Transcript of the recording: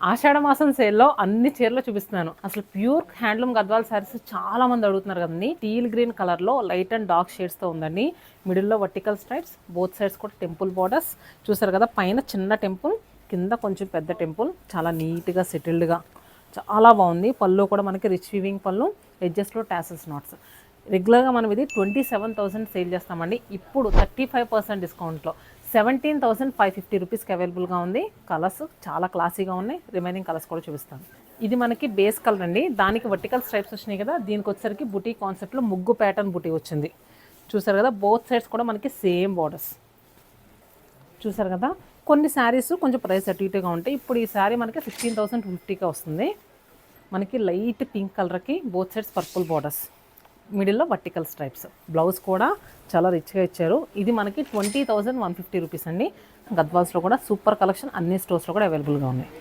ఆషాఢ మాసం సేల్లో అన్ని చీరలు చూపిస్తున్నాను. అసలు ప్యూర్ హ్యాండ్లూమ్ గద్వాల్ శారీస్ చాలా మంది అడుగుతున్నారు కదండి. టీల్ గ్రీన్ కలర్ లో లైట్ అండ్ డార్క్ షేడ్స్ తో ఉందండి. మిడిల్ లో వర్టికల్ స్ట్రైప్స్, బోత్ సైడ్స్ కూడా టెంపుల్ బోర్డర్స్ చూసారు కదా. పైన చిన్న టెంపుల్, కింద కొంచెం పెద్ద టెంపుల్, చాలా నీట్ గా సెటిల్డ్ గా చాలా బాగుంది. పళ్ళు కూడా మనకి రిచ్ వీవింగ్ పళ్ళు, ఎడ్జెస్ లో టాసల్స్ నాట్స్. రెగ్యులర్గా మనం ఇది 27,000 సేల్ చేస్తామండి. ఇప్పుడు 35% డిస్కౌంట్లో 17,550 రూపీస్కి అవైలబుల్గా ఉంది. కలర్స్ చాలా క్లాసీగా ఉన్నాయి. రిమైనింగ్ కలర్స్ కూడా చూపిస్తాను. ఇది మనకి బేస్ కలర్ అండి. దానికి వర్టికల్ స్ట్రైప్స్ వచ్చినాయి కదా. దీనికి వచ్చేసరికి బుటీ కాన్సెప్ట్లో ముగ్గు ప్యాటర్న్ బుటీ వచ్చింది. చూసారు కదా, బోత్ సైడ్స్ కూడా మనకి సేమ్ బార్డర్స్. చూసారు కదా, కొన్ని శారీస్ కొంచెం ప్రైస్ అటు ఇటుగా ఉంటాయి. ఇప్పుడు ఈ శారీ మనకి 16,250కి వస్తుంది. మనకి లైట్ పింక్ కలర్కి బోత్ సైడ్స్ పర్పుల్ బార్డర్స్, మిడిల్లో వర్టికల్ స్ట్రైప్స్. బ్లౌజ్ కూడా చాలా రిచ్గా ఇచ్చారు. ఇది మనకి 20,150 రూపీస్ అండి. గద్వాల్స్లో కూడా సూపర్ కలెక్షన్ అన్ని స్టోర్స్లో కూడా అవైలబుల్గా ఉన్నాయి.